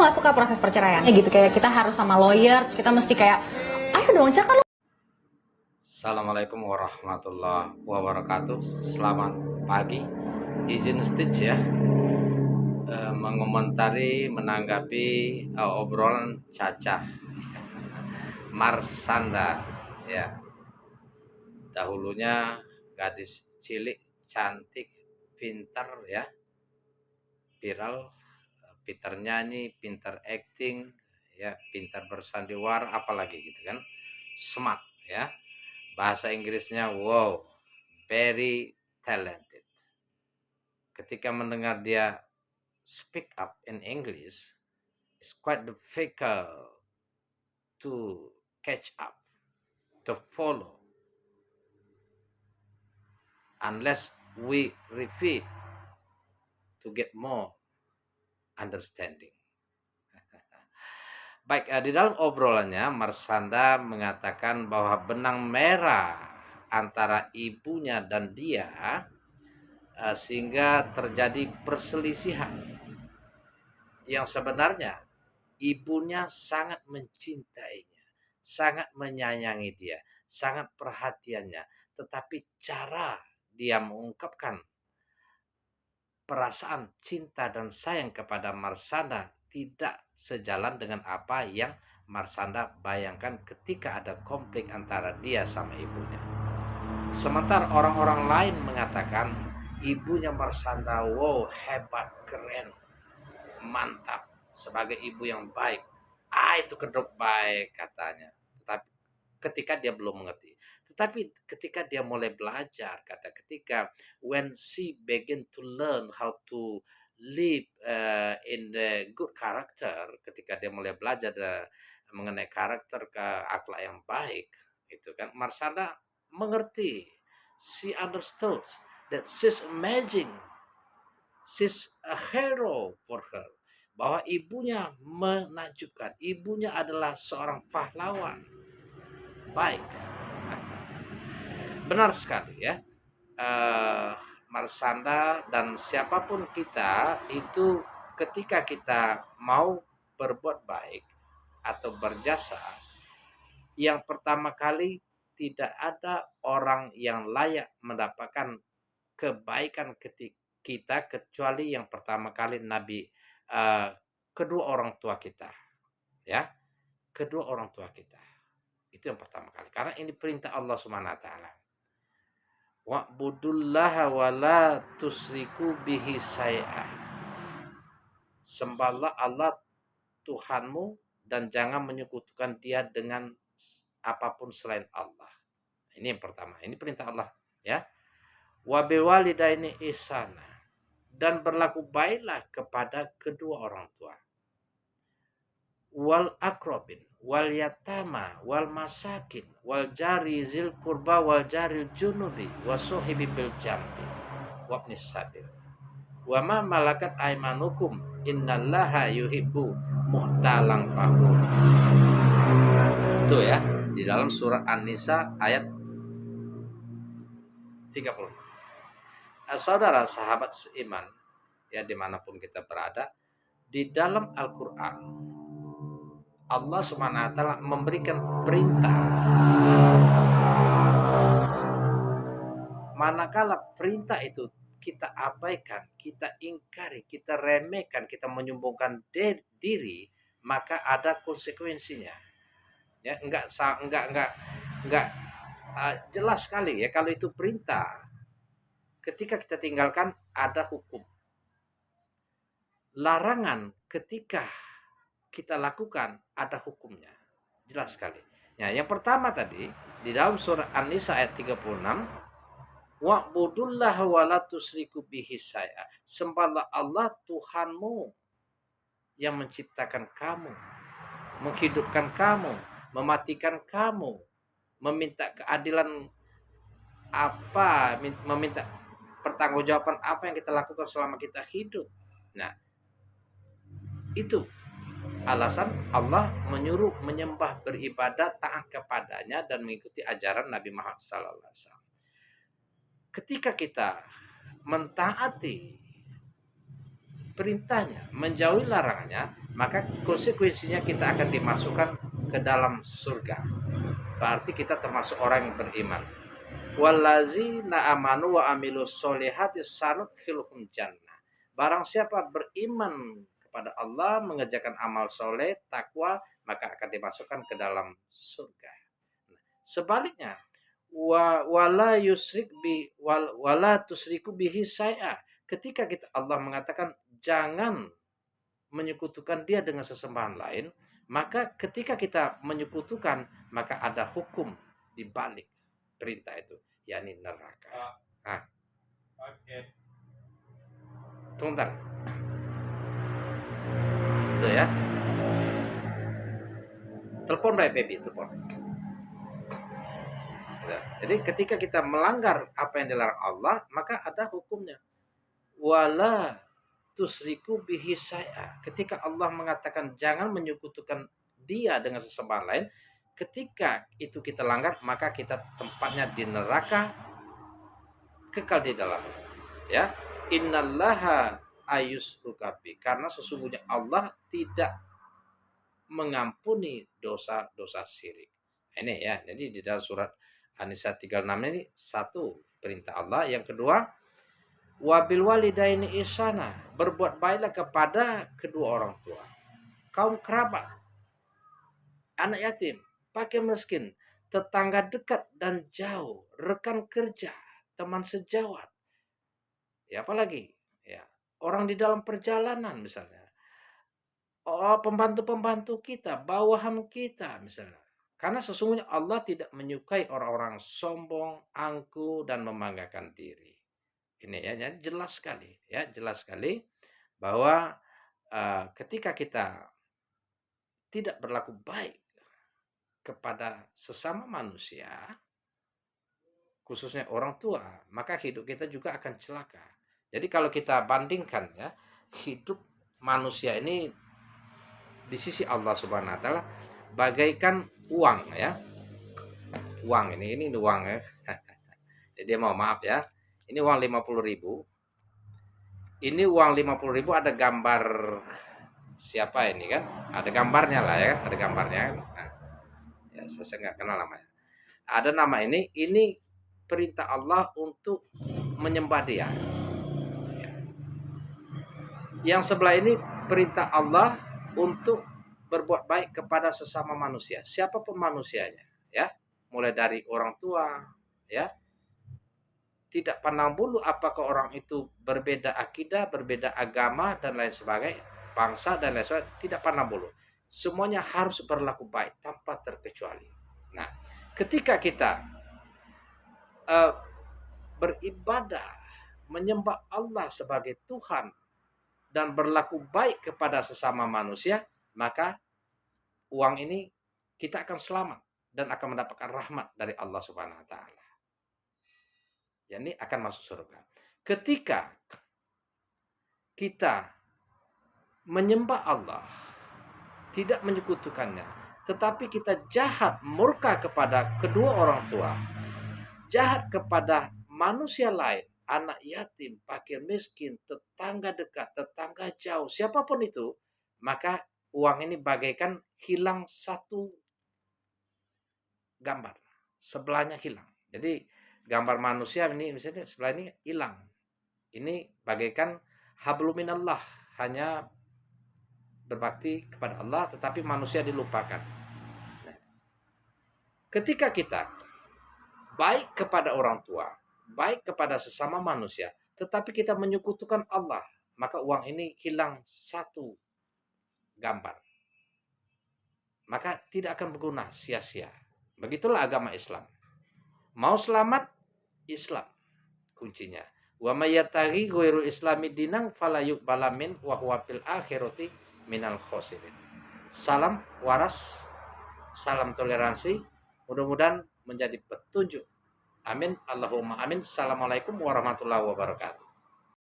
nggak suka proses perceraian. Gitu, kayak kita harus sama lawyer, terus kita mesti kayak, ayo dong cak kan. Assalamualaikum warahmatullahi wabarakatuh. Selamat pagi. Izin stitch ya, menanggapi obrolan Caca Marsanda ya. Dahulunya gadis cilik, cantik, pintar ya, viral, pintar nyanyi, pintar acting ya, pintar bersandiwara, apalagi gitu kan, smart ya. Bahasa Inggrisnya wow, very talented. Ketika mendengar dia speak up in English, it's quite difficult to catch up, to follow, unless we repeat to get more understanding. Baik, di dalam obrolannya Marsanda mengatakan bahwa benang merah antara ibunya dan dia sehingga terjadi perselisihan yang sebenarnya ibunya sangat mencintainya, sangat menyayangi dia, sangat perhatiannya, tetapi cara dia mengungkapkan perasaan cinta dan sayang kepada Marsanda tidak sejalan dengan apa yang Marsanda bayangkan ketika ada konflik antara dia sama ibunya. Sementara orang-orang lain mengatakan ibunya Marsanda, wow, hebat, keren, mantap, sebagai ibu yang baik. Itu kedok baik katanya. Tetapi ketika dia belum mengerti. Tetapi ketika dia mulai belajar, ketika when she begin to learn how to live in the good character, ketika dia mulai belajar mengenai karakter ke akhlak yang baik, itu kan Marsanda mengerti. She understood that she's amazing. She's a hero for her. Bahwa ibunya menakjubkan. Ibunya adalah seorang pahlawan. Baik. Benar sekali ya. Marsanda dan siapapun kita itu ketika kita mau berbuat baik atau berjasa, yang pertama kali tidak ada orang yang layak mendapatkan kebaikan ketika kita kecuali yang pertama kali Nabi, kedua orang tua kita ya, kedua orang tua kita itu yang pertama kali, karena ini perintah Allah Subhanahu wa taala, wa'budullaha wa la tusriku bihi syai'ah, sembahlah Allah Tuhanmu dan jangan menyekutukan dia dengan apapun selain Allah. Ini yang pertama, ini perintah Allah ya. Wa biwalidaini ihsana, dan berlaku baiklah kepada kedua orang tua. Wal akrobin, wal yatama, wal masakin, wal jari zil kurba, wal jaril junubi, wasohibi bil jambi, wabnis sabil. Wa ma malakat aimanukum, innallaha yuhibbu muhtalang fakhur. Itu ya, di dalam surat An-Nisa ayat 30. Saudara sahabat seiman ya, dimanapun kita berada, di dalam Al-Quran Allah SWT memberikan perintah, manakala perintah itu kita abaikan, kita ingkari, kita remehkan, kita menyombongkan diri, maka ada konsekuensinya ya. Enggak jelas sekali ya, kalau itu perintah, ketika kita tinggalkan ada hukum. Larangan ketika kita lakukan ada hukumnya. Jelas sekali. Ya, yang pertama tadi di dalam surah An-Nisa ayat 36, wa'budullaha wa la tusriku bihi syai'a. Sembahlah Allah Tuhanmu yang menciptakan kamu, menghidupkan kamu, mematikan kamu, meminta keadilan apa, meminta pertanggungjawaban apa yang kita lakukan selama kita hidup. Nah, itu alasan Allah menyuruh menyembah, beribadat, taat kepadanya dan mengikuti ajaran Nabi Muhammad SAW. Ketika kita mentaati perintahnya, menjauhi larangannya, maka konsekuensinya kita akan dimasukkan ke dalam surga. Berarti kita termasuk orang yang beriman. Wallazina amanu wa amilus solihati sanudkhilhum jannah. Barang siapa beriman kepada Allah, mengerjakan amal soleh, takwa, maka akan dimasukkan ke dalam surga. Sebaliknya, wala yusrik bi wala tusriku bihi syai'a. Ketika kita Allah mengatakan jangan menyekutukan dia dengan sesembahan lain, maka ketika kita menyekutukan, maka ada hukum di balik perintah itu, yakni neraka. Nah, tunggu bentar. Itu ya. Telepon baby, telepon. Jadi ketika kita melanggar apa yang dilarang Allah, maka ada hukumnya. Wala tusriku bihi syai'a. Ketika Allah mengatakan jangan menyekutukan dia dengan sesembahan lain, ketika itu kita langgar, maka kita tempatnya di neraka, kekal di dalam. Ya, innallaha ayusrukabi. Karena sesungguhnya Allah tidak mengampuni dosa-dosa syirik. Ini ya, jadi di dalam surat An-Nisa 36 ini satu perintah Allah. Yang kedua, wabil walidaini ihsana, berbuat baiklah kepada kedua orang tua, kaum kerabat, anak yatim, fakir miskin, tetangga dekat dan jauh, rekan kerja, teman sejawat. Ya apalagi ya, orang di dalam perjalanan misalnya. Oh, pembantu-pembantu kita, bawahan kita misalnya. Karena sesungguhnya Allah tidak menyukai orang-orang sombong, angkuh dan membanggakan diri. Ini ya, jadi jelas sekali bahwa ketika kita tidak berlaku baik kepada sesama manusia, khususnya orang tua, maka hidup kita juga akan celaka. Jadi kalau kita bandingkan ya, hidup manusia ini di sisi Allah Subhanahu wa taala bagaikan uang ya. Uang ini uang ya. Jadi maaf ya. Ini uang 50.000. Ini uang 50.000 ada gambar siapa ini kan? Ada gambarnya lah ya, ada gambarnya kan. Nah, ya saya nggak kenal namanya. Ada nama ini perintah Allah untuk menyembah dia. Ya. Yang sebelah ini perintah Allah untuk berbuat baik kepada sesama manusia, siapapun manusianya, ya, mulai dari orang tua, ya, tidak pandang bulu apakah orang itu berbeda akidah, berbeda agama dan lain sebagainya, bangsa dan lain sebagainya, tidak pandang bulu, semuanya harus berlaku baik tanpa terkecuali. Nah, ketika kita beribadah, menyembah Allah sebagai Tuhan dan berlaku baik kepada sesama manusia, maka uang ini kita akan selamat dan akan mendapatkan rahmat dari Allah Subhanahu wa taala. Yani akan masuk surga. Ketika kita menyembah Allah, tidak menyekutukannya, tetapi kita jahat, murka kepada kedua orang tua, jahat kepada manusia lain, anak yatim, fakir miskin, tetangga dekat, tetangga jauh, siapapun itu, maka uang ini bagaikan hilang satu gambar, sebelahnya hilang. Jadi gambar manusia ini misalnya sebelah ini hilang. Ini bagaikan habluminallah, hanya berbakti kepada Allah tetapi manusia dilupakan. Nah, ketika kita baik kepada orang tua, baik kepada sesama manusia, tetapi kita menyekutukan Allah, maka uang ini hilang satu gambar. Maka tidak akan berguna, sia-sia. Begitulah agama Islam. Mau selamat, Islam kuncinya. Wa may yattaqi ghairu islami dinang fala yuqbala min wa huwa fil akhirati minal khosirin. Salam waras, salam toleransi, mudah-mudahan menjadi petunjuk. Amin. Allahumma amin. Assalamualaikum warahmatullahi wabarakatuh.